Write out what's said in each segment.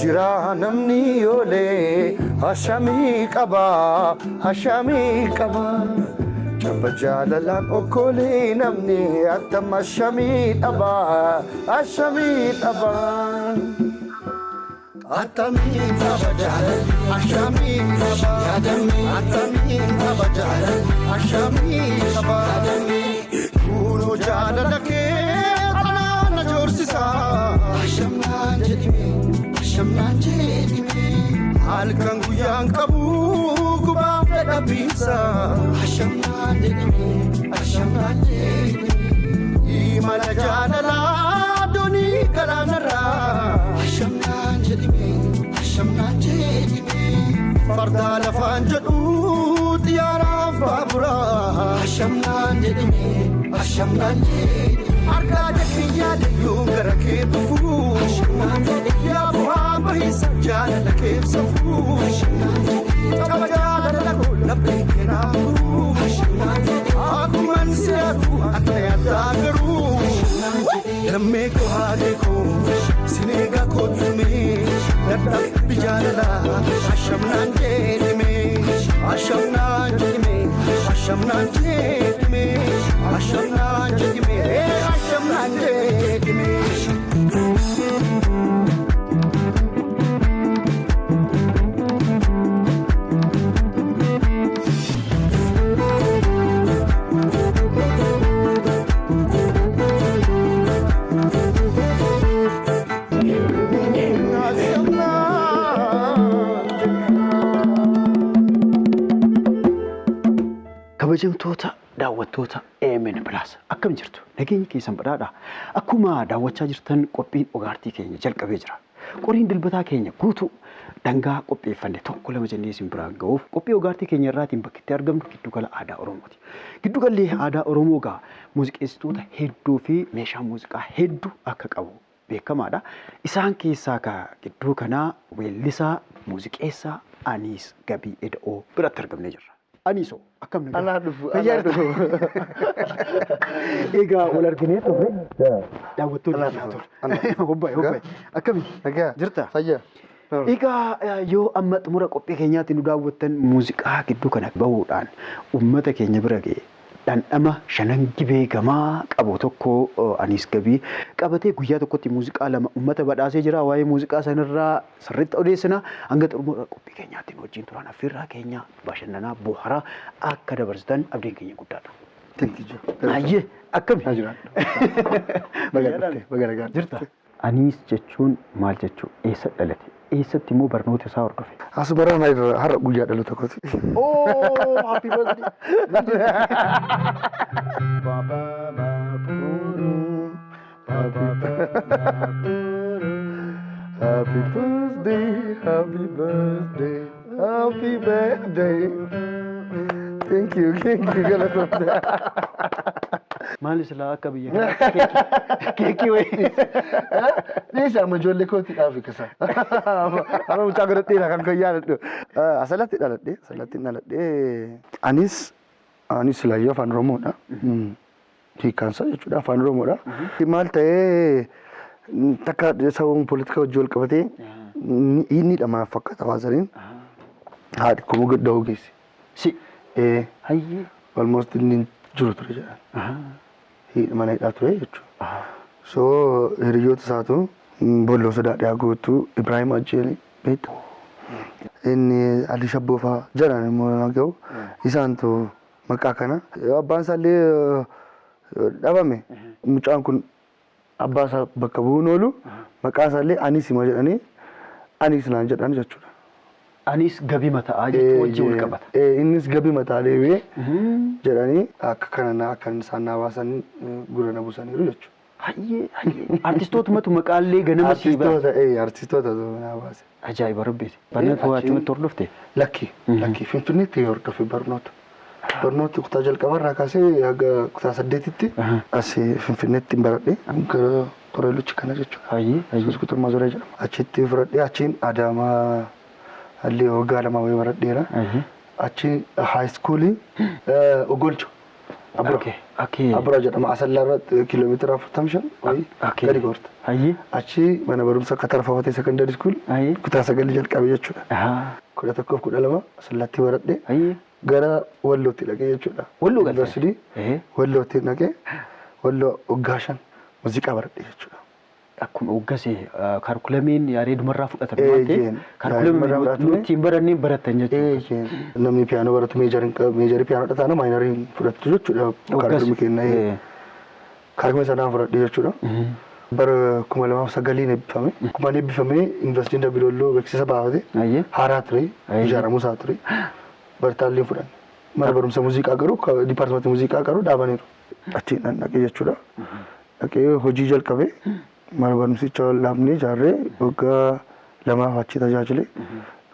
Jira namni ole hashami qaba Chamba jalalan okole namni atam hashami qaba Atami qaba jalal hashami qaba Atami qaba jalal hashami qaba Kuno jalalake qana jorsisa hashamna jedhime Halkan guyaan qabu gubaaf dadhabbiinsa Hashamnaan jedhime Imala jaalalaa doonii galaanarraa Hashamnaan jedhime Fardaa lafaan jedhu xiyyaaraaf baaburaa Hashamnaan jedhime Argaa jechuun yaadayyuu gara kee dhufuu Yaa bu'aa bahiisa jaalala keessa fuu Qaba jaalala koo laphee keenaa furuu Akkuman si'atu akka yaaddaa garuu Lammee koo haadhee koo sineegaa koo dhumee Dadhabbi jaalala hashamnaan jedhime Hashamnaan jedhime Hashamnaan jedhime Hashamnaan jedhime Hashamnaan jedhime Kabajamtoota daawwattoota AMN Plus akkam jirtu nageenyi keessan badhaadha akkuma daawwachaa jirtan qophiin dhugaatii keenya jalqabee jira qoriin dilbataa keenya guutuu dangaa qopheeffanne tokko lama jennee isin biraan ga'uuf qophii dhugaatii keenya irraatiin bakkitti argamnu giddugala aadaa Oromooti giddugalli aadaa Oromoo gaa muuziqeessitoota hedduu fi meeshaa muuziqaa hedduu akka qabu beekamaadha isaan keessaa ka gidduu kanaa weellisaa muuziqeessaa Aniis Gabii Eda'oo biratti argamnee jirra Aniiso akkam nagaa Anaa dhufu Egaa wal arginee turre daawwattoonni ture hobbaye akkami Nagaa jirta fayyaa Egaa yoo amma xumura qophii keenyaatti nu daawwattan muuziqaa gidduu kana bahuudhaan uummata keenya bira ga'e dhandhama shanan gibee gamaa qabu tokko Aniis Gabii qabatee guyyaa tokkotti muuziqaa lama uummata badhaasee jira waa'ee muuziqaa sanarraa sirriitti odeessina hanga xumura qophii keenyaatti nu wajjin turan affeerraa keenya bashannanaa boharaa akka dabarsitan abdiin keenya guddaadha. Ayyee akkami Bagaragaa jirta Aniis jechuun maal jechuu eessa dhalate eessatti immoo barnoota isaa hordofe As barana irra har'a guyyaa dhalata kooti happy birthday Happy birthday Thank you galatoomaa Maal isla akka biyya keekii wayii Niisa amma ijoollee kooti dhaafi kasa Amma mucaa godhadheera kan kan yaadadhu Asirratti dhaladhe Anis laayyoo afaan Oromoodha hiikkaansa jechuudha afaan Oromoodha maal ta'ee takka sababni politika wajjin wal qabatee inni dhama fakkaata waasaniin haadhi kuma guddaa geessi si hayyee almost inni jiru ture jedhan mana hidhaa ture jechuudha so hiriyoota isaatu bolloo sodaadhaa guutuu Ibrahim Ajjeelii beekta inni Ali Shabboofaa jedhan immoo naga'u isaantu maqaa kana abbaan isaallee dhabame mucaan kun abbaa isaa bakka bu'uun oolu maqaa isaallee Aniis hima jedhanii Aniis naan jedhan jechuudha. Aniis Gabii mataa jechuun wajjin wal qabata. Innis Gabii mataa deebi'ee jedhanii akka kana akka isaan naabasan gurra na buusaniiru jechuudha. Hayyee artistoota maqaalee ganama siiba. Artistoota naabaase. Ajaa'iba rabbeeti. Barnoota waachumatti hordofte? Lakki Finfinneetti hordofee barnoota. Barnooti kutaa jalqabarraa kaasee haga kutaa 8tti asii Finfinneetti baradhee gara Qoreeluchi kana jechuudha. Hayyee. Kutaa Maazoree jedhama. Achitti fudhadhee achiin Adaamaa halli waggaa 2 wayii baradheera. Achiin high schoolii Ogolcho. Abura jedhama Asallaa irratti kiiloomeetira 45 wayii gadi goorta. Achi mana barumsa Katarfaafatee secondary school kutaa 9 jalqabee jechuudha. 11-12 Asallaatti baradhee gara Wallootti dhaqee jechuudha. Walloo University Wallootti dhaqee Walloo Oggaashan muuziqaa baradhee jechuudha. Akkuma oggasee kaarkulamiin yareedumarraa fudhatame waan ta'eef kaarkulamiin nuti barannee baratan jechuudha. Namni piyaanoo baratu meejarii piyaanoo taana maayinariin fudhatu jechuudha. Kaarkulamii kennaa kaarkulamii sanaan fudhadhee jechuudha. Bara 2009 eebbifame. Kuma eebbifame Yuunivarsiitiin Dambidolloo beeksisa baafate haaraa ture ijaaramuu isaa ture. Bartaallee fudhanne. Mana barumsa muuziqaa garuu dipaartimentii muuziqaa garuu dhaabaniiru. Achiin dhaqee jechuudha. Dhaqee hojii jalqabee mana barumsicha laamnee ijaarree waggaa 2 achi tajaajilee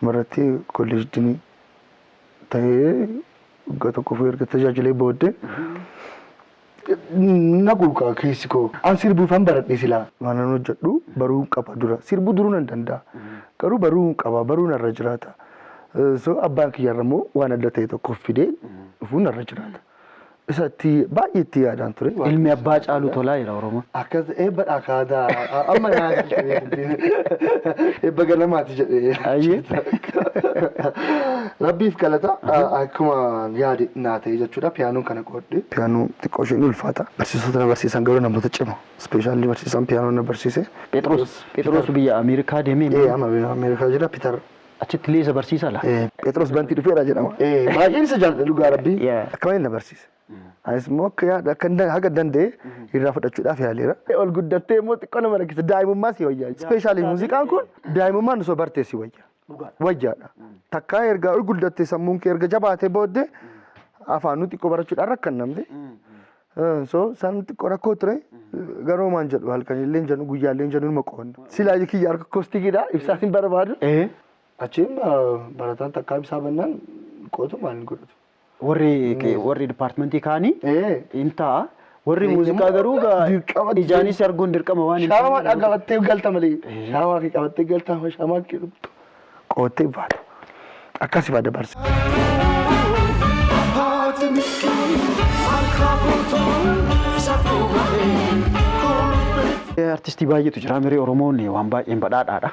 marratti kolleejjiin ta'ee waggaa 1 erga tajaajilee booddee naguukaa keessi koo an sirbuufan baradhee silaa waan an hojjedhu baruu qaba dura sirbuu duruu nan danda'a garuu baruu qaba baruu narra jiraata so abbaan kiyyarrammoo waan adda ta'e tokko fidee dhufuu narra jiraata. Isatti baay'ee itti yaadaan ture. Ilmi abbaa caalu tolaa jira Oromoo. Akkas eebba kaadaa amma naa eebba ganamaati jedhee. Rabbiif galata akkuma yaade naa ta'e jechuudha. Piyaanoon kana qoodde. Piyaanoo xiqqoo isheen ulfaata. Barsiisota na barsiisan garuu namoota cima. Ispeeshaalii barsiisan piyaanoo na barsiise. Phexros biyya Ameerikaa deemee. Amma Ameerikaa jira Peter. Achitti illee isa barsiisa laa. Phexros bantii dhufeera jedhama. Baay'een isa jaalladha dhugaa Rabbii. Akkamiin na barsiise. Anis immoo akka yaada haga danda'e irraa fudhachuudhaaf yaaleera. Ol guddattee immoo xiqqoo nama rakkisa daa'imummaa si wayyaa. Ispeeshaalii muuziqaan kun daa'imummaan osoo bartee si wayya. Wayyaadha. Takkaa erga ol guddattee sammuun kee erga jabaatee booddee afaan nuti xiqqoo barachuudhaan rakkannamte. So san xiqqoo rakkoo ture garuu maan jedhu halkan illee jedhu guyyaa illee jedhu numa qoonna. Silaa kiyya harka koostigiidha ibsaatiin barbaadu. Achiin barataan takkaa ibsaa bannaan qootu maal godhatu. Warri departmentii kaanii intaa warri muuziqaa garuu ijaanis arguun dirqama waan hin shaamaa qabattee galta malee shaamaa fi qabattee galta shaamaa qottee baatu akkasii baada barsi. Artistii baay'eetu jira miree Oromoon waan baay'een badhaadhaadha.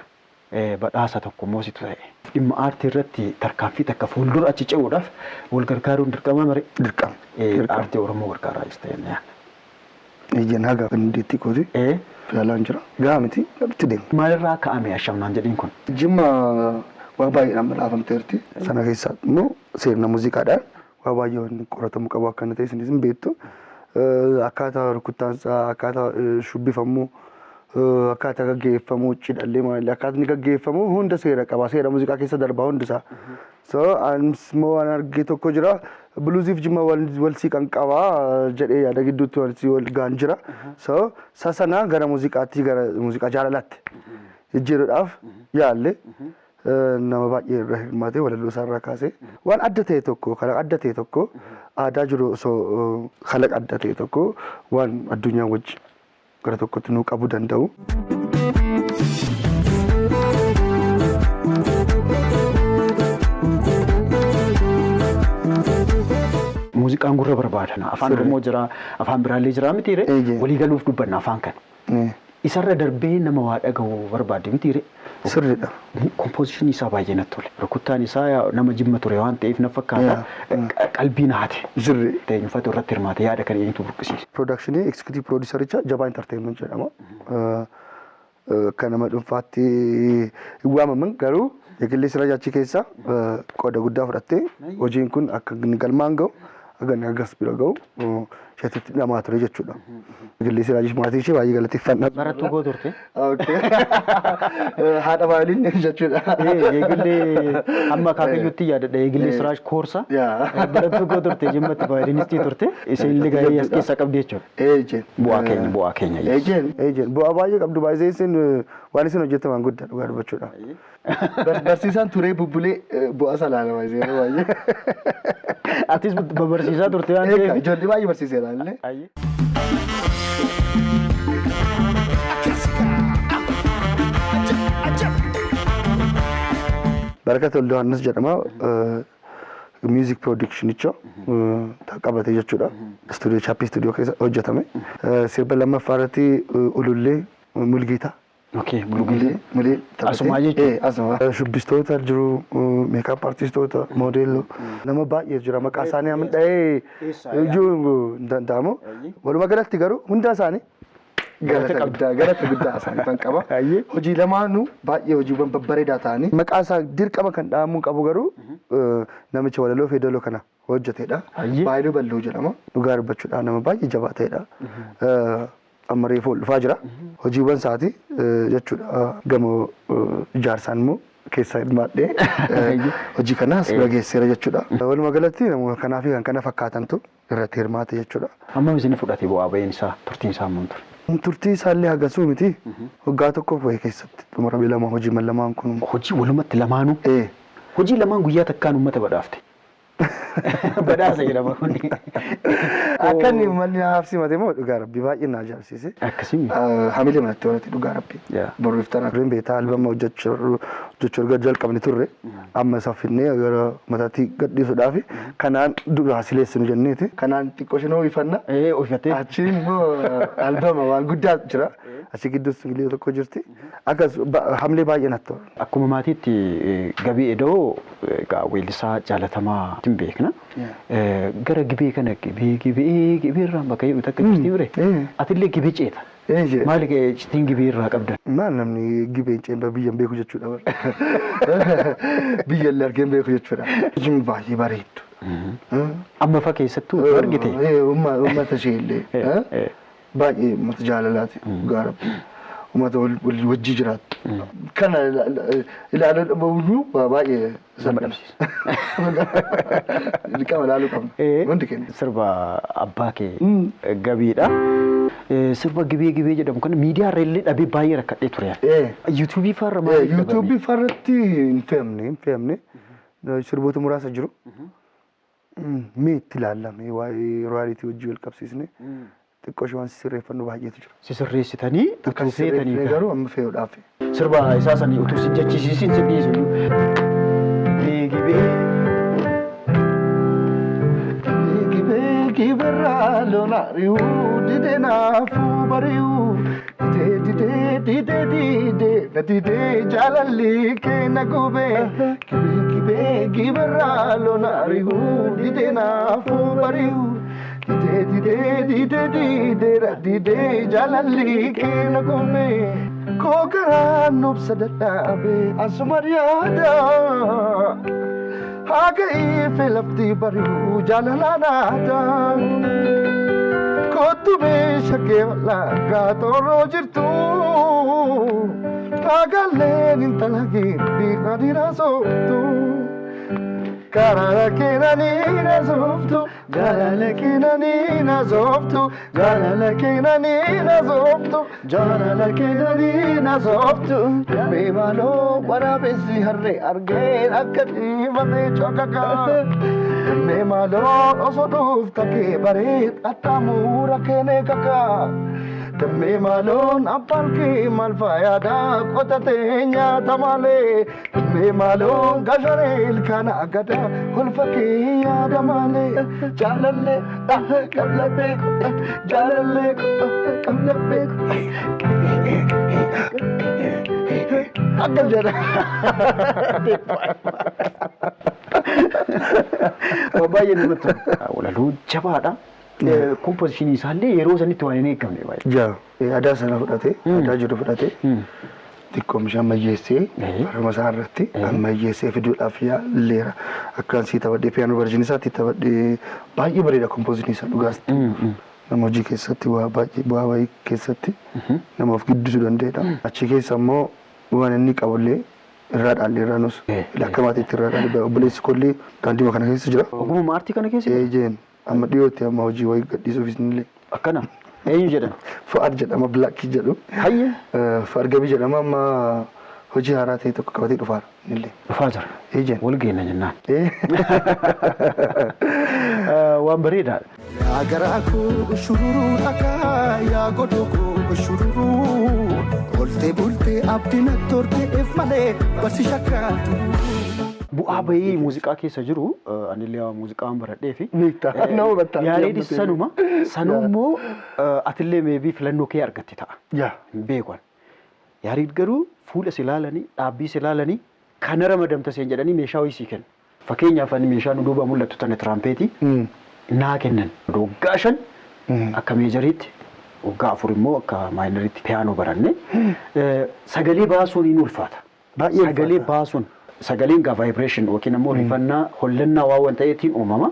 Badhaasa tokko moositu ta'e dhimma aartii irratti tarkaanfii takka fuuldura achi ce'uudhaaf wal gargaaruun dirqama maree dirqama aartii Oromoo gargaaraa jirta jennee. Ejjeen haga dandeettii kooti filaalaan jira gaa miti itti deemu. Maalirraa ka'ame ashamnaan jedhiin kun? Jimma waa baay'eedhaan badhaafamteerti. Sana keessaa immoo sirna muuziqaadhaan waa baay'ee wanni qoratamuu qabu akkana ta'e isinis hin beektu. Akkaataa rukuttaansaa akkaataa shubbifamuu akkaataa gaggeeffamuu cidhallee maali akkaataa inni gaggeeffamu hunda seera qaba seera muuziqaa keessa darbaa hundisaa. So immoo waan argee tokko jira bluuziif jimma wal siiqan qabaa jedhee yaada gidduutti wal gaan jira. So sana gara muuziqaatti gara muuziqaa jaalalaatti jijjiiruudhaaf yaalle nama baay'ee irra hirmaatee walaloo isaarraa kaasee waan adda ta'e tokko kalaqa adda ta'e tokko aadaa jiru osoo kalaqa adda ta'e tokko waan addunyaa wajji gara tokkotti nuu qabuu danda'u. Muuziqaan gurra barbaadana. Afaan Oromoo jira, afaan biraallee jira miti ree. Walii galuuf dubbanna afaan kan. Isarra darbee nama waa dhaga'u barbaade miti ree. Sirriidha. Kompoozishinii isaa baay'ee natti tole. Rukuttaan isaa nama jimma ture waan ta'eef na fakkaata qalbii naate. Sirri. Teenyufatu irratti hirmaate yaada kan eenyutu burqisiise. Production executive producer Jabaa Entertainment jedhama. Kan nama dhuunfaatti waamaman garuu eegalee sirra jaachi keessa qooda guddaa fudhattee hojiin kun akka galmaan ga'u akka nagas bira ga'u isheetti namaa ture jechuudha. Gilli Siraajis maatii ishee baay'ee galateeffannaa. Barattuu koo turte. Haadha baay'een jechuudha. Eegillee amma akaakayyuutti yaadadha. Eegillee Siraaj Koorsa. Barattuu koo turte jimmatti baay'eenistii turte. Isheen illee gahee as keessa qabdi jechuudha. Ejeen. Bu'aa keenya. Ejeen. Bu'aa baay'ee qabdu baay'ee isin waan isin hojjettaman guddaa dhugaa dubbachuudha. Barsiisaan turee bubbulee bu'aa salaala baay'ee. Atis barsiisaa turte waan ta'eef. Ijoollee baay'ee barsiiseera illee. Barakat Waldo Yohaannis jedhama. Music production qabate jechuudha. Studio Chappie studio keessa hojjetame. Sirba lammaffaa irratti ulullee Mulgeetaa. Okay, Mulgeetaa. Asuma jechuudha. Asuma. Shubbistoota jiru, meekaap artistoota, moodeeloo. Nama baay'ee jira maqaa isaanii amma dhahee ijuu hin danda'amu. Walumaa galatti garuu hunda isaanii galata guddaa isaanii kan qaba. Hojii lamaanuu baay'ee hojiiwwan babbareedaa ta'anii maqaa isaa dirqama kan dhahamuu qabu garuu namicha walaloo Fedaloo kana hojjetedha. Baay'ee Balloo jedhama. Dhugaa dubbachuudhaan nama baay'ee jabaa ta'edha. Amma reefuu dhufaa jira. Hojiiwwan isaati jechuudha. Gamoo ijaarsaan immoo keessa hirmaadhee hojii kanaas dhageesseera jechuudha. Walumaa galatti namoota kanaa fi kan kana fakkaatantu irratti hirmaate jechuudha. Amma isin fudhatee bu'aa ba'iin isaa turtiin isaa maal ture? Turtii isaallee hagasuu miti. Waggaa tokkoof wayii keessatti xumura lama hojii lamaan kun. Hojii walumatti lamaanuu? Hojii lamaan guyyaa takkaan uummata badhaafte. Badhaasa jedhama kun. Akka inni malli haafsi matee moo dhugaa rabbi baay'ee na ajaa'ibsiise. Akkasimi. Hamilee manatti walatti dhugaa rabbi. Borreeftaan akka beektaa albama hojjechuu erga jalqabne turre amma saffinnee gara mataatti gadhiisuudhaaf kanaan dura sileessinu jenneeti. Kanaan xiqqoo isheen ho'ifanna. Ho'ifattee. Achi immoo albama waan guddaa jira. Achi gidduus singilii tokko jirti. Akkas hamilee baay'ee natti tola. Akkuma maatiitti Gabii Edoo weellisaa jaalatamaa hin beekna. Gara Gibee kana Gibee irraan bakka jedhu takka jirti bire. Atillee Gibee ceeta. Maali citiin Gibee irraa qabdan? Maal namni Gibeen ceemba biyyan beeku jechuudha. Biyyallee argeen beeku jechuudha. Hojiin baay'ee bareeddu. Amma fa keessattuu argite? Uummata ishee illee baay'ee uummata jaalalaati gaara. Uummata wajjii jiraatu. Kana ilaaluun dhabuun baay'ee sama dhabsiisa. Liqama ilaaluu qabna. Wanti kenna. Sirba abbaa kee Gabiidha. Sirba Gibee jedhamu kana miidiyaa irra illee dhabee baay'ee rakkadhee ture. Yuutuubii faarra maal? Yuutuubii faarratti hin fe'amne. Sirboota muraasa jiru. Mee itti ilaalame waa'ee royaalitii wajjii wal qabsiisne. Xiqqoo waan sirreeffannu baay'eetu jira. Sirreessitanii utuu feetanii garuu amma fe'uudhaaf. Sirba isaa sanii utuu si jechisiisin si dhiisu. Gibeerraa lola ri'uu didee naafuu bari'uu didee jaalalli keenya gubee gibeerraa lola ri'uu didee naafuu bari'uu. Didee jaalalli keenya gubee kookaraan nubsa dadhaabee asuma yaada haga ife lafti bari'uu jaalalaanaadha kootu meeshakee walaagaa tooroo jirtu kaagalleen intala giddii dhiiraa sooftu. Galala kenani na zoftu, galala kenani na zoftu, galala kenani na zoftu, galala kenani na zoftu. Beemalo waraabessi harree argeen akka dhiifatee cokaka. Beemalo osoo dhuufta kee bareed qaxxaamura keenee kaka. Damee maloon abbaan kee maal fayyadaa qotatee nyaata malee. Damee maloon gasharee ilkaan agada kolfa kee yaada malee. Jaalallee qallabbee jaalallee qallabbee. Akka jedha. Baay'ee namatti tola. Walaloo jabaadha. Kompoozishinii isaallee yeroo sanitti waan hin eegamne baay'ee. Aadaa sana fudhatee aadaa jiru fudhatee xiqqoo meeshaa ammayyeessee barama isaa irratti ammayyeessee fiduudhaaf yaalleera. Akkaan sii taphadhee piyaanoo verjinii isaatti taphadhee baay'ee bareeda kompooziniin isaa dhugaas. Nama hojii keessatti waa baay'ee bu'aa bahii keessatti nama of guddisuu danda'edha. Achi keessa immoo waan inni qabullee irraa dhaallee irraa nus lakkamaatiitti irraa dhaallee obboleessi kollee daandii kana keessa jira. Ogummaa aartii kana keessa? Eejeen amma dhiyootti amma hojii wayii gadhiisuufis illee. Akkana eenyu jedhama? Fu'aad jedhama Bilaakkii jedhu. Hayyee. Fu'aad Gabii jedhama amma hojii haaraa ta'e tokko qabatee dhufaara illee. Dhufaa jira. Eejeen. Wal geenna jennaan. Waan bareedaadha. Yaa garaa koo shururuu dhagaa yaa godoo koo shururuu oltee bultee abdiin attoorteef malee barsi shakkaatu. Bu'aa bahii muuziqaa keessa jiru anillee muuziqaan baradhee fi nama hubataa. Yaadii sanuma sanummoo atillee meebii filannoo kee argatte ta'a. Yaa. Beekwan. Yaadii garuu fuula si ilaalanii dhaabbii si ilaalanii kana ramadamta seen jedhanii meeshaa wayii sii kennu. Fakkeenyaaf ani meeshaa nu duuba mul'attu tana tiraampheetii naa kennan. Waggaa 5 akka meejariitti waggaa 4 immoo akka maayinariitti piyaanoo baranne sagalee baasuun ni ulfaata. Sagalee baasuun sagaleen gaa vaayibireeshin yookiin immoo rifannaa hollannaa waan waan ta'eetiin uumama.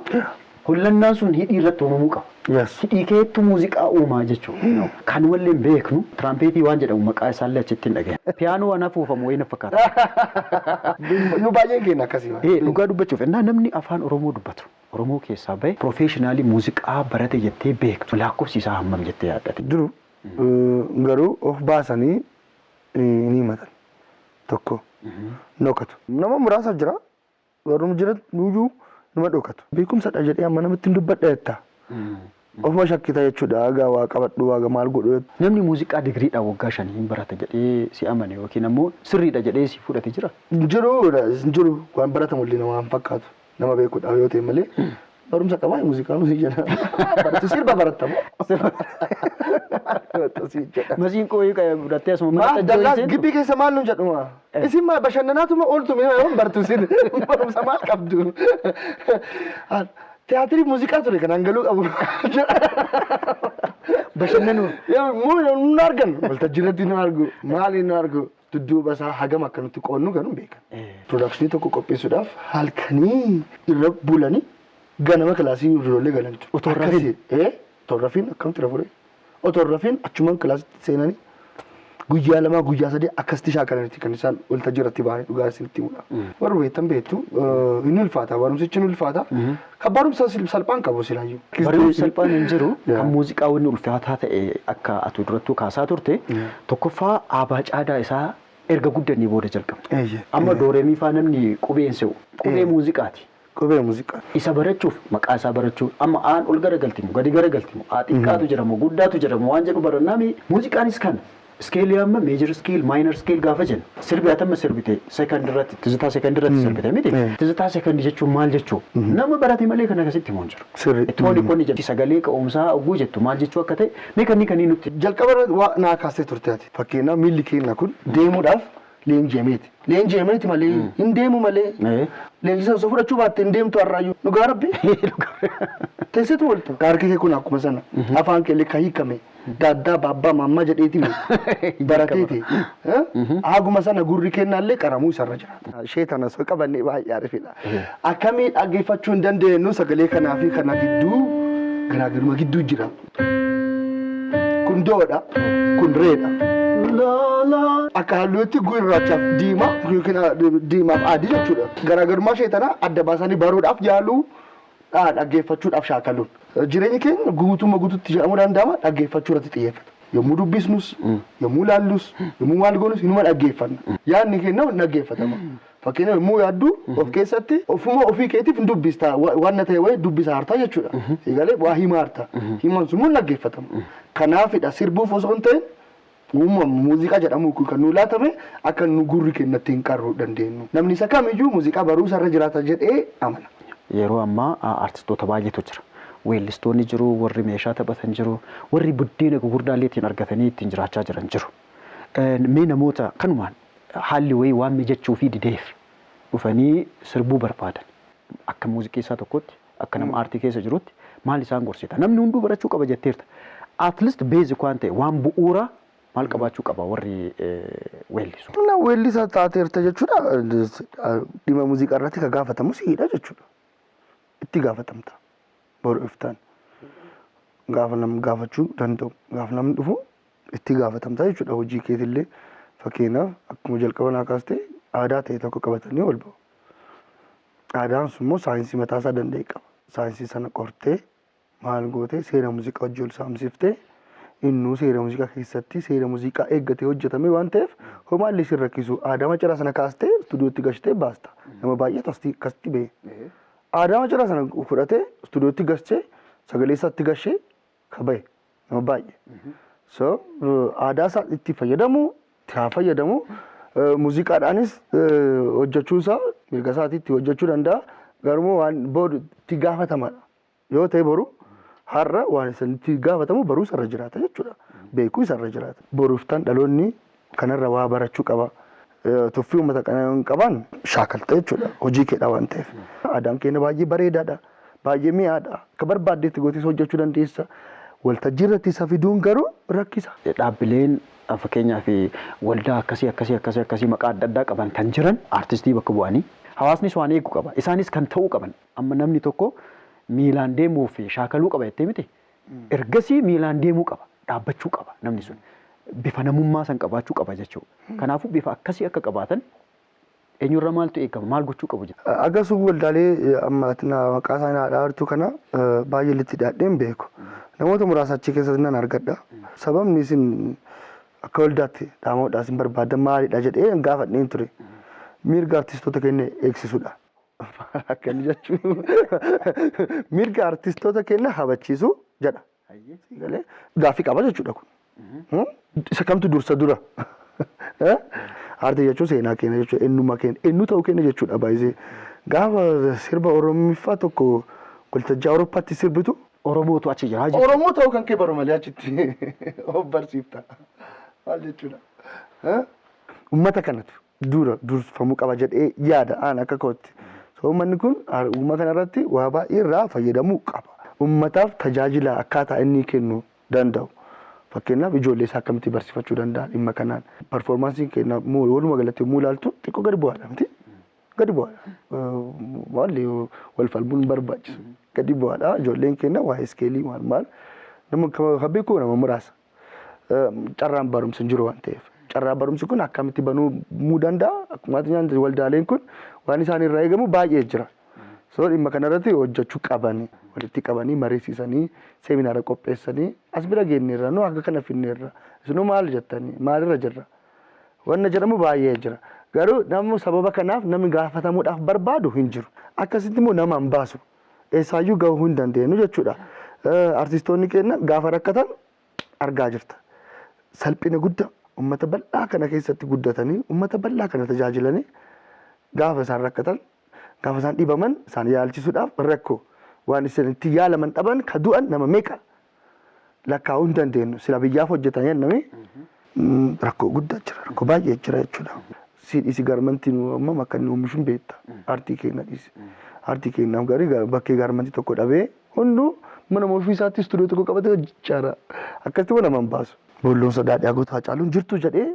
Hollannaan sun hidhii irratti uumamuu qaba. Hidhii keettu muuziqaa uumaa jechuudha. Kan walleen beeknu tiraampheetii waan jedhamu maqaa isaallee achitti hin dhagaye. Piyaanoo waan afuufamu wayii na fakkaata. Nu baay'een keenya akkasii. Dhugaa dubbachuuf innaa namni afaan Oromoo dubbatu. Oromoo keessaa bahe piroofeeshinaalii muuziqaa barate jettee beektu lakkoofsi isaa hammam jettee yaaddate? Duru garuu of baasanii ni himatan tokko dhokatu. Nama muraasa jira garuu jira nuyyuu nama dhokatu. Beekumsadha jedhee amma namatti hin dubbadha jettaa. Ofuma shakkita jechuudha. Aagaa waa qabadhu waaga maal godhu. Namni muuziqaa digriidha waggaa 5 hin barata jedhee si amane yookiin ammoo sirriidha jedhee si fudhate jira? Jiru waan baratamu illee nama hin fakkaatu. Nama beekuudhaaf yoo ta'e malee barumsa qabaa muuziqaan usii jedha. Baratu sirba baratamu. Masiin qooyii fudhattee asuma barata gibbii keessa maal nuun jedhuma. Isin maal bashannanaatuma ooltu baratu sirri barumsa maal qabdu. Teatirii muuziqaa ture kan hangaluu qabu. Bashannanuu. Nu argan waltajjiirratti nu argu maali nu argu dudduuba isaa hagam akka nuti qoonnu garuu beekan. Piroodakshinii tokko qopheessuudhaaf halkanii irra bulanii ganama kilaasii ijoollee galan. Otoo rafin. Otoo rafin akkamitti rafure. Otoo rafin achumaan kilaasitti seenanii guyyaa 2 guyyaa 3 akkasitti shaakalanitti kan isaan waltajjiirratti ba'anii dhugaa isinitti himudha. Warri beektan beektu inni ulfaata barumsichi inni ulfaata. Kan barumsa salphaan qabu silaayyuu. Barumsi salphaan hin jiru kan muuziqaa wanni ulfaataa ta'e akka atu durattuu kaasaa turte tokkoffaa aabaa caadaa isaa erga guddanii booda jalqabna. Amma dooreemii faa namni qubeen se'u qubee muuziqaati. Qubee muuziqaa. Isa barachuuf maqaa isaa barachuu amma aan ol garagaltimu gadi garagaltimu xiqqaatu jedhamu guddaatu jedhamu waan jedhu barannaami muuziqaanis kana. Skeelii amma meejor skeel maayinor skeel gaafa jennu sirbi atamma sirbite sekondirratti tizitaa sekondirratti sirbite miti tizitaa sekondi jechuun maal jechuu nama barate malee kan akkasitti himuun jiru. Itti wali qonni jedhu sagalee ka'umsaa oguu jettu maal jechuu akka ta'e mee kannii nutti. Jalqaba waa naa kaastee turteeti. Fakkeenyaaf miilli keenya kun deemuudhaaf leenji'ameeti. Leenji'ameeti malee hin deemu malee leenjisa osoo fudhachuu baatte hin deemtu har'aayyuu dhugaa rabbi. Teessitu waltu. Harki kee kun akkuma sana afaan keellee kan hiikame. Daaddaa babbaa mamma jedheeti barateeti. Haguma sana gurri kennaallee qaramuu isarra jira. Sheetana osoo qabannee baay'ee ariifidha. Akkamiin dhaggeeffachuu hin dandeenyu sagalee kanaa fi kana gidduu garaagarummaa gidduu jira. Kun doodha. Kun reedha. Akka halluutti gurraachaaf diimaa yookiin diimaaf adii jechuudha. Garaagarummaa sheetanaa adda baasanii baruudhaaf yaaluu dhaggeeffachuudhaaf shaakaluun. Jireenya keenya guututti jedhamuu danda'ama dhaggeeffachuu irratti xiyyeeffata. Yommuu dubbisnus, yommuu laallus, yommuu maal goonus inuma dhaggeeffanna. Yaadni keenya dhaggeeffatama. Fakkeenyaaf yommuu yaaddu of keessatti ofuma ofii keetiif hin dubbista waan na ta'e wayii dubbisa hartaa jechuudha. Egalee waa hima harta. Himan sun immoo dhaggeeffatama. Kanaafidha sirbuuf osoo hin ta'in uumama muuziqaa jedhamu kan nu laatame akka nu gurri keenyatti hin qarruu dandeenyu. Namni isa kamiyyuu muuziqaa baruu isarra jiraata jedhee amana. Yeroo ammaa artistoota baay'eetu jira. Weellistoonni jiru, warri meeshaa taphatan jiru, warri buddeena gurguddaallee ittiin argatanii ittiin jiraachaa jiran jiru. Mee namoota kanumaan haalli wayii waan mijachuu fi dideef dhufanii sirbuu barbaadan akka muuziqeessaa tokkotti akka nama aartii keessa jirutti maal isaan gorsita? Namni hunduu barachuu qaba jetteerta. At least basic waan ta'e waan bu'uura maal qabaachuu qaba warri weellisu? Na weellisa taateerta jechuudha dhimma muuziqaa irratti ka gaafatamu siidha jechuudha. Itti gaafatamta boru iftaan gaafa nam gaafachuu danda'u gaafa namni dhufu itti gaafatamta jechuudha. Hojii keetillee fakkeenyaaf akkuma jalqabanaa kaastee aadaa ta'e tokko qabatanii ol ba'u. Aadaan sun immoo saayinsii mataa isaa danda'e qaba. Saayinsii sana qortee maal gootee seera muuziqaa wajjin ol saamsiftee innuu seera muuziqaa keessatti seera muuziqaa eeggatee hojjetame waan ta'eef homaallee si rakkisu. Aadaa macaraa sana kaastee istuudiyootti gashtee baasta. Nama baay'eetu akkasitti ba'e. Aadaa macaraa sana fudhatee istuudiyootti gashee sagalee isaatti gashee kaba'e nama baay'ee. So aadaa isaa itti fayyadamu haa fayyadamu. Muuziqaadhaanis hojjechuu isaa mirga isaatiitti hojjechuu danda'a. Garuu waan booda itti gaafatamaadha. Yoo ta'e boru har'a waan itti gaafatamu baruu isarra jiraata jechuudha. Beekuu isarra jiraata. Boruuftaan dhaloonni kanarra waa barachuu qaba. Tuffii uummata kana qaban shaakalta jechuudha. Hojii keedha waan ta'eef. Aadaan keenya baay'ee bareedaadha. Baay'ee mi'aadha. Akka barbaaddeetti gootis hojjechuu dandeessa. Waltajjii irratti isa fiduun garuu rakkisa. Dhaabbileen fakkeenyaaf waldaa akkasii maqaa adda addaa qaban kan jiran artistii bakka bu'anii hawaasnis waan eeguu qaba. Isaanis kan ta'uu qaban. Amma namni tokko miilaan deemuu fi shaakaluu qaba jettee miti. Ergasii miilaan deemuu qaba. Dhaabbachuu qaba namni sun. Bifa namummaa san qabaachuu qaba jechuudha. Kanaafuu bifa akkasii akka qabaatan eenyurra maaltu eegama? Maal gochuu qabu jechuudha. Agasuu waldaalee amma maqaa isaanii dhaartuu kana baay'ee litti dhaadheen beeku. Namoota muraasa achi keessatti nan argadha. Sababni isin akka waldaatti dhaamoodhaas hin barbaadan maalidha jedhee gaafadheen ture. Mirga artistoota keenya eegsisuudha. Akkana jechuun mirga artistoota keenya habachiisu jedha. Gaaffii qaba jechuudha kun. Isa kamtu dursa dura? Aartii jechuun seenaa keenya jechuudha. Eenyummaa keenya eenyu ta'uu keenya jechuudha baay'isee. Gaafa sirba Oromiffaa tokko waltajjii Awurooppaatti sirbitu. Oromootu achi jira jechuudha. Oromoo ta'uu kan kee baru malee achitti of barsiifta. Maal jechuudha? Uummata kanatu durfamuu qaba jedhee yaada aan akka kootti. Uummanni kun uummata kanarratti waa baay'ee irraa fayyadamuu qaba. Uummataaf tajaajila akkaataa inni kennu danda'u. Fakkeenyaaf ijoollee isaa akkamitti barsiifachuu danda'a dhimma kanaan. Performaansiin keenya walumaa galatti yommuu ilaaltu xiqqoo gadi bu'aadha miti. Gadi bu'aadha. Maalli wal falmuun barbaachisu. Gadi bu'aadha. Ijoolleen keenya waa iskeelii maal nama beeku nama muraasa. Carraan barumsa hin jiru waan ta'eef. Carraa barumsi kun akkamitti banuu danda'a. Akkuma nyaanti waldaaleen kun waan isaan irraa eegamu baay'ee jira. So dhimma kanarratti hojjechuu qabani. Walitti qabanii mariisisanii seeminaara qopheessanii as bira geenyeerra nu akka kana finneerra. Isinuu maal jettanii maalirra jirra? Wanna jedhamu baay'ee jira. Garuu namni sababa kanaaf namni gaafatamuudhaaf barbaadu hin jiru. Akkasitti immoo nama hin baasu. Eessaayyuu gahuu hin dandeenyu jechuudha. Artistoonni keenya gaafa rakkatan argaa jirta. Salphina guddaa uummata bal'aa kana keessatti guddatanii uummata bal'aa kana tajaajilanii gaafa isaan rakkatan gaafa isaan dhibaman isaan yaalchisuudhaaf rakkoo waan isaan itti yaalaman dhaban ka du'an nama meeqa lakkaa'uu hin dandeenyu. Sila biyyaaf hojjetan jenname rakkoo guddaa jira. Rakkoo baay'ee jira jechuudha. Siidhisi garmantiin uumama akka inni oomishuun beekta. Aartii keenya dhiisi. Aartii keenyaaf garii bakkee garmantii tokko dhabee hunduu mana ofii isaatti istuudiyoo tokko qabatee hojjechaara. Akkasitti nama hin baasu. Boolloon sodaadhaa guutuu Hacaaluun jirtu jedhee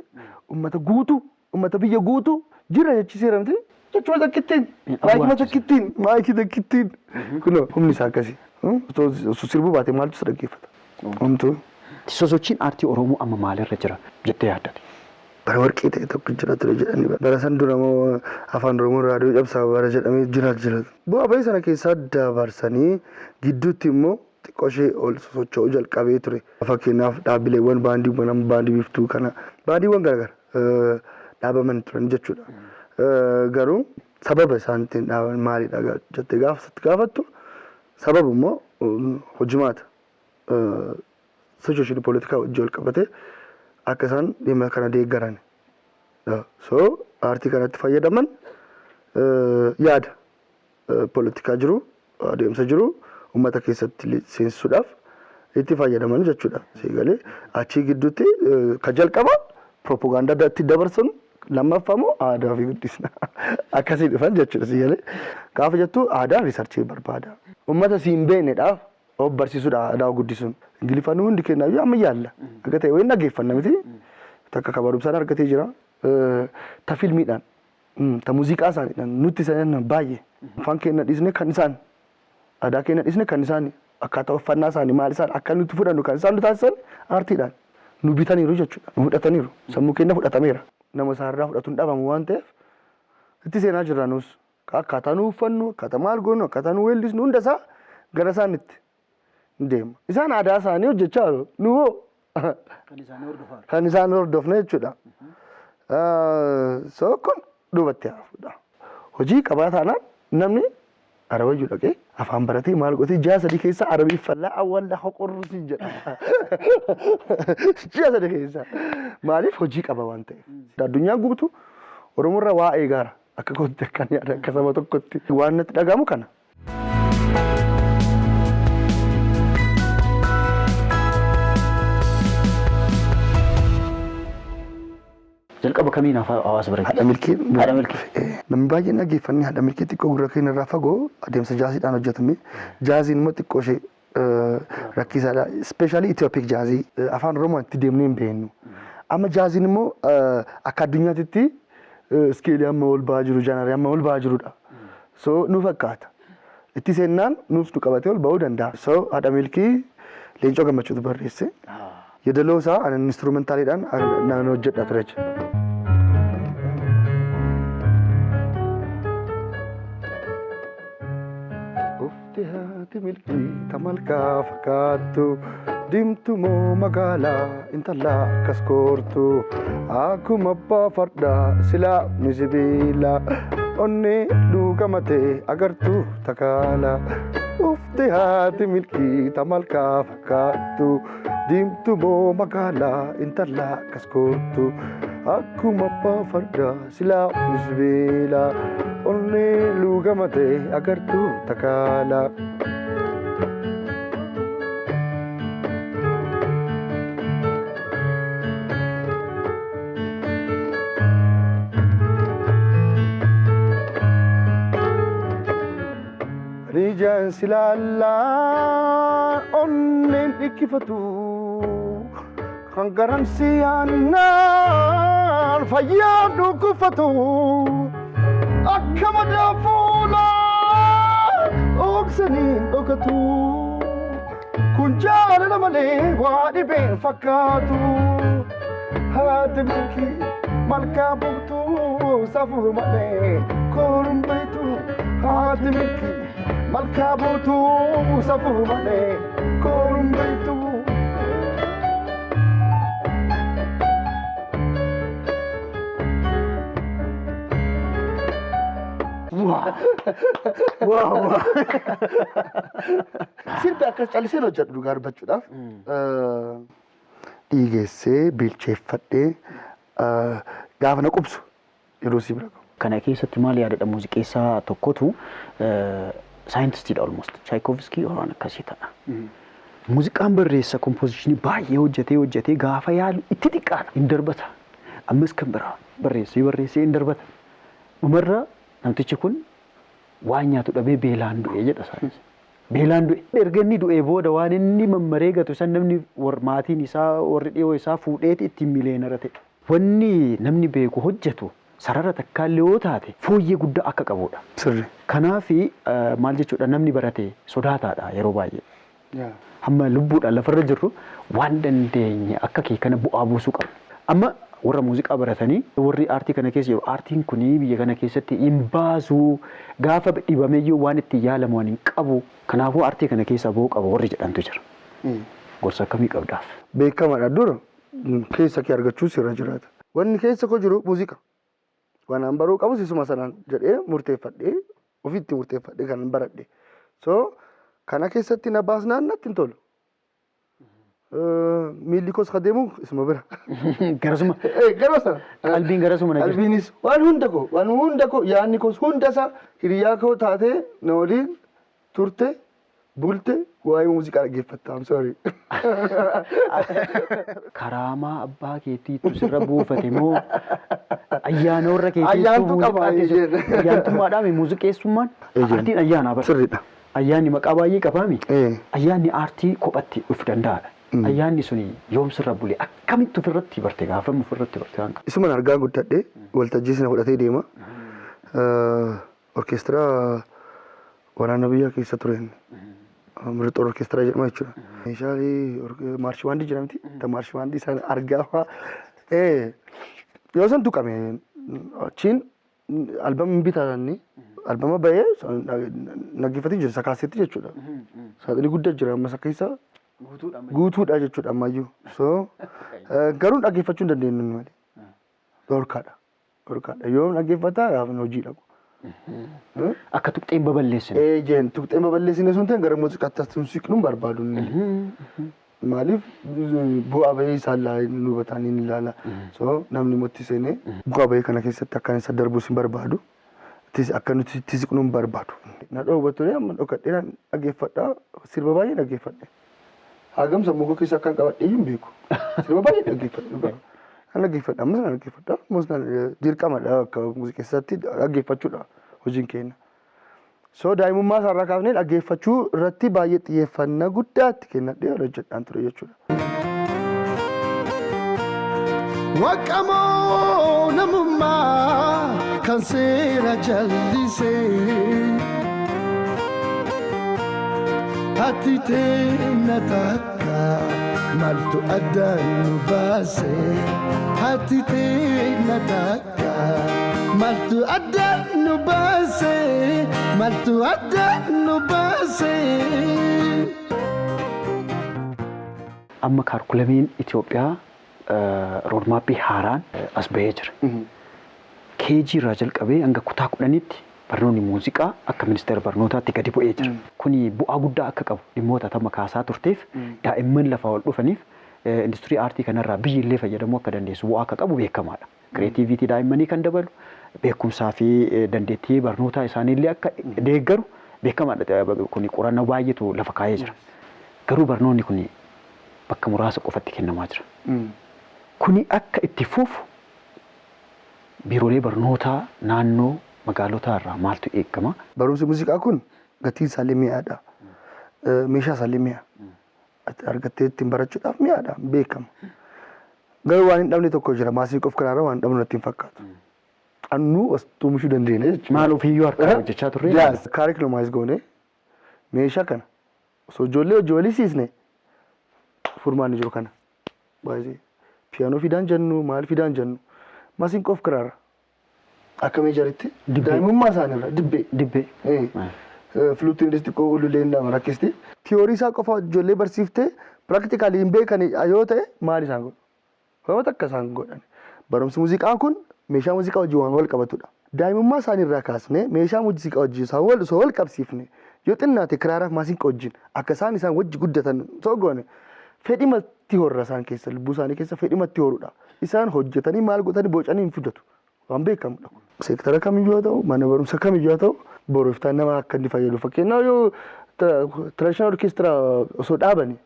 uummata guutuu uummata biyya guutuu jira jechiseera miti. Jechuun takkittiin maayikii takkittiin kun humni isaa akkasii. Sirbuu baatee maaltu isa dhaggeeffata? Homtuu. Sosochiin aartii Oromoo amma maalirra jira jettee yaaddate? Bara warqee ta'e tokko jira ture jedhanii bara san dura moo afaan Oromoo raadiyoo cabsaa bara jedhamee jira. Bu'aa bahii sana keessaa dabarsanii gidduutti immoo xiqqooshee ol sosocho'uu jalqabee ture. Fakkeenyaaf dhaabbileewwan baandiiwwan baandii biftuu kana baandiiwwan garaagaraa dhaabaman turan jechuudha. Garuu sababa isaaniitiin dhaaban maalidha jettee gaafattu sababa immoo hojimaata sooshaal poolitikaa wajjin wal qabatee akka isaan dhimma kana deeggaran. So aartii kanatti fayyadaman yaada poolitikaa jiru adeemsa jiru uummata keessatti seensisuudhaaf itti fayyadaman jechuudha. Seegalee achii gidduutti ka jalqaba propagaandaa itti dabarsan lammaffaa immoo aadaa fi guddisna akkasii dhufan jechuudha. Seegalee gaafa jettu aadaa riisarchii barbaada. Uummata siin beeknedhaaf of barsiisuudha aadaa guddisuun. Ingiliffaan hundi kennaa amma yaalla. Akka ta'e wayii dhaggeeffanna miti. takka kabarumsaan argatee jira. Ta filmiidhaan ta muuziqaa isaaniidhaan nutti sanan baay'ee afaan keenya dhiisne kan isaan aadaa keenya dhiisne kan isaan akkaataa uffannaa isaanii maal isaan akka nutti fudhannu kan isaan nu taasisan aartiidhaan nu bitaniiru jechuudha. Nu fudhataniiru. Sammuu keenya fudhatameera. Nama isaarraa fudhatuun dhabamu waan ta'eef itti seenaa jirra nus. Akkaataa nu uffannu, akkaataa maal goonu, akkaataa nu weellisnu hunda isaa gara isaanitti deema. Isaan aadaa isaanii hojjechaa jiru. Nu kan isaan hordofne jechuudha. So kun duubatti hafuudha. Hojii qabaataanaan namni Arabayyuu dhaqee afaan baratee maal godhee ji'a sadii keessa Arabiffallaa awwalla hoqorruutiin jedha. Ji'a sadii keessa maaliif hojii qaba waan ta'eef. Addunyaa guutuu Oromoorra waa eegaara akka kootti akkan yaada akka saba tokkotti waan natti dhagahamu kana. Jalqaba kamiin hawaasa bira Haadha milkii. Haadha milkii. Namni baay'een dhaggeeffannee haadha milkii xiqqoo gurra keenya irraa fagoo adeemsa jaaziidhaan hojjetame. Jaaziin immoo xiqqoo ishee rakkisaadha. Ispeeshaalii Itiyoopiik jaazii afaan Oromoon itti deemnee hin beeknu. Amma jaaziin immoo akka addunyaatti iskeelii amma ol ba'aa jiru, jaanarii amma ol ba'aa jirudha. So nu fakkaata. Itti seennaan nuus nu qabatee ol ba'uu danda'a. So haadha milkii Leencoo Gammachuutu barreesse. Yeedaloo isaa ani instrumentaaliidhaan naan hojjedha ture jechuudha. Ufti haati milkii tamalkaa fakkaattu diimtuu moo magaalaa intala akkas koortu akkuma abbaa fardaa silaa ni sibiila onnee dhugamatee agartuu takaala. Ufti haati milkii tamalkaa fakkaattu diimtuu moo magaalaa intala akkas koortu akkuma abbaa fardaa silaa ni sibiila onnee dhugamatee agartuu takaala. Rijaan silaalaa onneen dhikkifatu kan garansi aannaan fayyaa dhukkufatu akka madaa fuulaa oksaniin dhokatu kun jaalala malee waa dhibeen fakkaatu haati milkii malkaa buktuu safuu malee koorun beektu haati milkii. Malkaa buutuu safuu malee koorun beektu. Sirbi akkas calliseen hojjedhu dhugaa dubbachuudhaaf dhiigeessee bilcheeffadhee gaafa na qubsu yeroo si bira qabu. Kana keessatti maal yaadadha muuziqeessaa tokkotu saayintistiidha almost Chaikovsky waan akkasii ta'a. Muuziqaan barreessa kompoozishinii baay'ee hojjetee gaafa yaalu itti xiqqaadha hin darbata. Ammas kan biraa barreessee hin darbata. Dhumarra namtichi kun waan nyaatu dhabee beelaan du'e jedha saayinsii. Beelaan du'e. Erga inni du'ee booda waan inni mammareegatu san namni maatiin isaa warri dhiyoo isaa fuudheeti ittiin mileenara ta'e. Wanni namni beeku hojjetu sarara takkaallee yoo taate fooyyee guddaa akka qabudha. Sirri. Kanaafi maal jechuudha namni barate sodaataadha yeroo baay'ee. Hamma lubbuudhaan lafarra jirru waan dandeenye akka kee kana bu'aa buusuu qabna. Amma warra muuziqaa baratanii warri aartii kana keessa jiru aartiin kunii biyya kana keessatti hin baasuu gaafa dhibameeyyuu waan itti yaalamu hin qabu. Kanaafuu aartii kana keessa bu'uu qaba warri jedhantu jira. Gorsa akkamii qabdaaf? Beekamaadha dura keessa kee argachuu sirra jiraata. Wanni keessa koo jiru muuziqaa. Waan an baruu qabu sisuma sanaan jedhee murteeffadhee ofiitti murteeffadhee kan baradhe. So kana keessatti na baasnaan natti hin tolu. Miilli koos kadeemu isuma bira. Garasuma. Garuma sana. Qalbiin garasuma na jira. Qalbiinis waan hunda koo yaadni koos hunda isaa hiriyaa koo taatee na waliin turte bulte waa'ee muuziqaa dhaggeeffatta. I'm sorry. Karaamaa abbaa keetiitu sirra buufate moo ayyaana warra keetiitu Ayyaantu qaba. ayyaantummaadhaan muuziqeessummaan aartiin ayyaanaa bara. Sirriidha. Ayyaanni maqaa baay'ee qabaami. Ayyaanni aartii kophatti dhufu danda'aadha. ayyaanni suni yoom sirra bulee akkamitti ofirratti barte gaafamu ofirratti barte waan qabu. Isuman argaa guddadhe waltajjii sana fudhatee deema. Orkeestiraa waraana biyyaa keessa tureen. Mirxoo orkeestiraa jedhama jechuudha. Meeshaalee maarshii baandii jedhamti. Maarshii baandii sana argaa yoo san tuqame achiin albama bitaanni albama bahee naggeeffatee jira sakaasetti jechuudha. Saaxilii guddaa jira amma akka isaa guutuudha jechuudha ammayyuu. So garuu naggeeffachuu hin dandeenyu malee. Dhorkaadha. Yoo naggeeffataa gaafni hojii dhaqu. Akka tuqxeen baballeessine. Jeen tuqxeen baballeessine sun ta'e gara muuziqaatti as siqnuun barbaadu. Maaliif bu'aa bahee isaan nu bataanii ni ilaala. So namni mootii seenee bu'aa bahee kana keessatti akka isa darbuu sin barbaadu. Akka nuti itti siqnuun barbaadu. Na dhoowwattoonni amma dhokadheeraan dhaggeeffadhaa sirba baay'ee dhaggeeffadhe. Hagam sammuu koo keessa akkan qabadhee hin beeku. Sirba baay'ee dhaggeeffadhe. Kan dhaggeeffadha ammas kan dhaggeeffadha. Ammas dirqamadha akka muuziqeessaatti dhaggeeffachuudha hojiin keenya. So daa'imummaa isaarraa kaafnee dhaggeeffachuu irratti baay'ee xiyyeeffannaa guddaatti kennadhee hojjedhaan ture jechuudha. Waqamoo namummaa kan seera jallisee ati teenya takka maaltu addaan nu baasee ati teenya takka maaltu addaan nu baasee maaltu addaan nu baasee. Amma kaarkulamiin Itoophiyaa roodmaappii haaraan as bahee jira. Keejii irraa jalqabee hanga kutaa 10tti barnoonni muuziqaa akka ministeera barnootaatti gadi bu'ee jira. Kuni bu'aa guddaa akka qabu dhimmoota tamma kaasaa turteef daa'imman lafaa ol dhufaniif industirii aartii kanarraa biyyi illee fayyadamuu akka dandeessu bu'aa akka qabu beekamaadha. Kireetiiviitii daa'immanii kan dabalu beekumsaa fi dandeettii barnootaa isaaniillee akka deeggaru beekamaadha. Kuni qorannoo baay'eetu lafa kaa'ee jira. Garuu barnoonni kuni bakka muraasa qofatti kennamaa jira. Kuni akka itti fufu biiroolee barnootaa naannoo magaalotaa irraa maaltu eegama? Barumsi muuziqaa kun gatiin isaallee mi'aadha. Meeshaa isaallee mi'a. Argattee ittiin barachuudhaaf mi'aadha beekama. Garuu waan hin dhabne tokko jira. Maasii qof kanaarra waan dhabnu natti hin fakkaatu. Annuu as oomishuu dandeenya jechuudha. Maal ofiiyyuu harkaa hojjechaa turre? Kaarikuloomaayis goone meeshaa kana osoo ijoollee hojii walisiisne furmaanni jiru kana. Baay'ee piyaanoo fidaan jennu maal fidaan jennu maasiin qof karaarra akka meeshaaatti daa'imummaa isaaniirra dibbee fluutiin xiqqoo ululeen nama rakkisti tiyoorii isaa qofa ijoollee barsiiftee piraaktikaalii hin beekan yoo ta'e maal isaan godhu? Wantoota akka isaan godhan barumsi muuziqaa kun meeshaa muuziqaa wajjin waan wal qabatudha. Daa'imummaa isaaniirraa kaasnee meeshaa muuziqaa wajjin osoo wal qabsiifne yoo xinnaate kiraaraaf maasiin wajjin akka isaan wajji guddatan soo goone fedhimatti horra isaan keessa lubbuu isaanii keessa fedhimatti horudha. Isaan hojjetanii maal godhanii bocanii hin fudhatu. Waan beekamudha. Seektara kamiyyuu haa ta'u mana barumsa kamiyyuu haa ta'u boruuftaan nama akka inni fayyadu. Fakkeenyaaf yoo traditional orchestra osoo dhaabani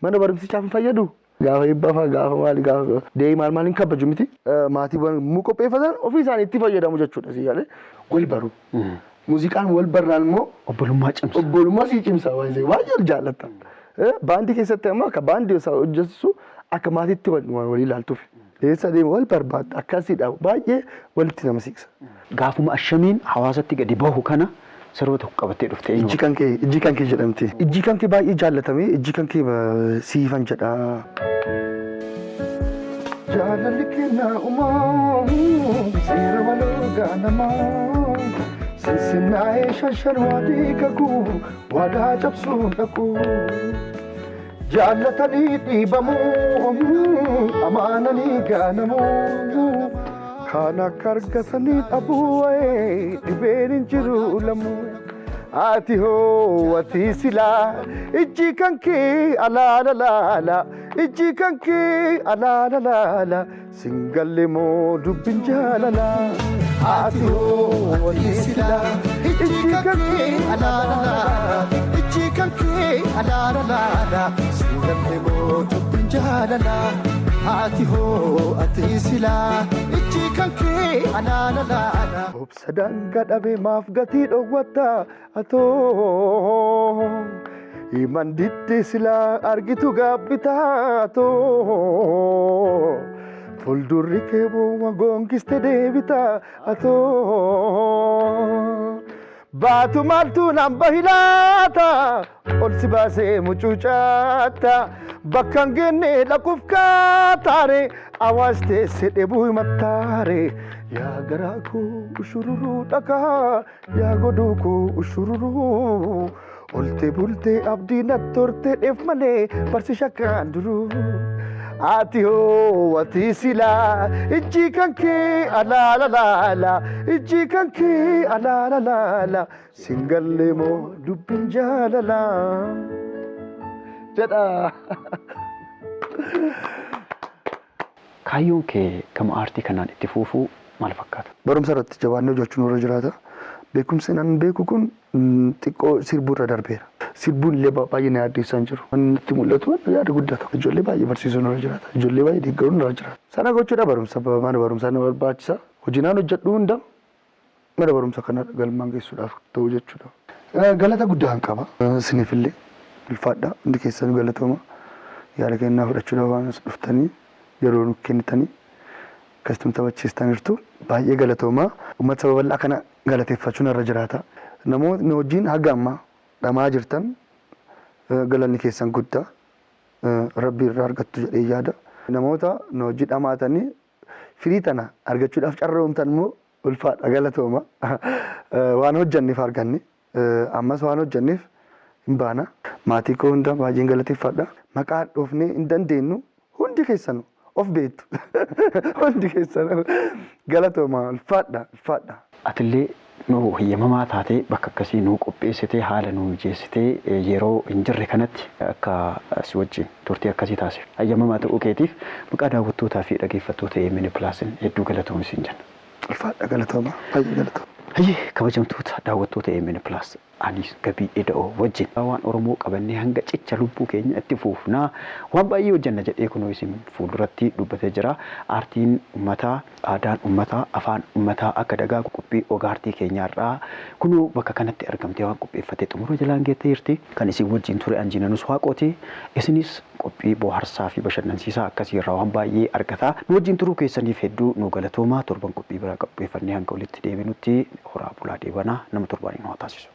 mana barumsichaaf hin fayyadu. Gaafa eebbafaa gaafa maali gaafa dee'ii maal hin kabaju miti. Maatiiwwan muu qopheeffatan ofii isaanii itti fayyadamu jechuudha. Siyaale wal baru. Muuziqaan wal barraan immoo obbolummaa cimsa. Obbolummaa sii cimsa baay'ee jaallata. Baandii keessatti ammoo akka baandii isaa hojjechisu akka maatiitti walii ilaaltuuf. Eessa deema wal barbaadda akkasiidha baay'ee walitti nama siqsa. Gaafuma ashamiin hawaasatti gadi bahu kana sirba tokko qabattee dhufte eenyu? Ijji kan kee jedhamti. Ijji kan kee baay'ee jaallatame ijji kan kee siifan jedha. Jaalalli kennaa uumamu seera waloo gaanamaa sissinnaa'ee shasharwaa diigaguu waadaa cabsuun dhaquu. Jaallatanii dhiibamuu amaananii gaanamuu kan akka argatanii dhabuu dhibeen hin jiru lamuu. Ati hoo ati silaa ijji kan kee alaala laala ijji kan kee alaala laala singalle moo dubbin jaalala. Ati hoo ati silaa ijji kan kee alaala laala ijji kan kee alaala laala singalle moo dubbin jaalala. Ati hoo ati silaa ijji kan kee alaala laala. Obsa daangaa dhabe maaf gatii dhoowwatta atoo Iman didde silaa argitu gaabbitaatoo fuuldurri kee booma goongiste deebitaa atoo baatu maaltu nan bahilaata ol si baasee mucuucaata bakka hin geenne dhaquuf kaataare awaas teesse dheebuu himattaare yaa garaa koo ushururuu dhagaa yaa godhuu koo ushururuu olte bulte abdii natti horte dheef malee barsi shakkaan duruu ati hoo ati silaa ijji kan kee alaalalaala ijji kan kee alaalalaala singallee moo dubbiin jaalalaa jedha. Kaayyoon kee gama aartii kanaan itti fufuu maal fakkaata? Barumsa irratti jabaannee hojjechuun irra jiraata. Beekumsi nan beeku kun xiqqoo sirbuu irra darbeera. Sirbuun illee baay'ee na yaaddeessaa jiru. Wanti itti mul'atu yaada guddaa qaba. Ijoollee baay'ee barsiisuun irra jiraata. Ijoollee baay'ee deeggaruun irra jiraata. Sana gochuudha barumsa mana barumsaa na barbaachisa. Hojii naan hojjedhu hunda mana barumsa kana galmaan geessuudhaaf ta'u jechuudha. Galata guddaa kan qaba. Isiniif illee ulfaadhaa hundi keessan galatooma. Yaada kennaa fudhachuudhaaf waan as dhuftanii yeroo nu kennitanii akkasitti taphachiistaniirtu baay'ee galatooma. Uummata saba bal'aa kana galateeffachuun irra jiraata. Namoonni wajjin haga ammaa dhamaa jirtan galanni keessan guddaa rabbi irraa argattu jedhee yaada. Namoota nu wajjin dhamaatanii firii tana argachuudhaaf carroomtan immoo ulfaadha galatooma. Waan hojjanneef arganne ammas waan hojjanneef hin baana. Maatii koo hunda baay'een galateeffadha. Maqaa dhoofnee hin dandeenyu hundi keessan of beektu. Hundi keessan galatooma ulfaadha ulfaadha. Atillee nu hiyyamamaa taatee bakka akkasii nu qopheessitee haala nu mijeessitee yeroo hin jirre kanatti akka si wajjin turtii akkasii taasif. Hiyyamamaa ta'uu keetiif maqaa daawwattootaa fi dhaggeeffattoota EMN Plus hedduu galatoomi siin jenna. Ulfaadha galatooma baay'ee galatooma. Hayyee kabajamtoota daawwattoota EMN Plus anis gabii eda'oo wajjin waan Oromoo qabannee hanga cicha lubbuu keenya itti fuufnaa waan baay'ee hojjanna jedhee kunoo isin fuulduratti dubbatee jira. Aartiin uummataa, aadaan uummataa, afaan uummataa akka dagaagu qophii ogaartii keenyaarraa kunoo bakka kanatti argamtee waan qopheeffatee xumura jalaan geettee jirti. Kan isin wajjin ture Anjiinanus Waaqooti. Isinis qophii bohaarsaa fi bashannansiisaa akkasiirraa waan baay'ee argataa. Nu wajjin turuu keessaniif hedduu nu galatoomaa. Torban qophii biraa qopheeffannee hanga walitti deebinutti horaa bulaa deebanaa nama torbaaniin haa taasisu.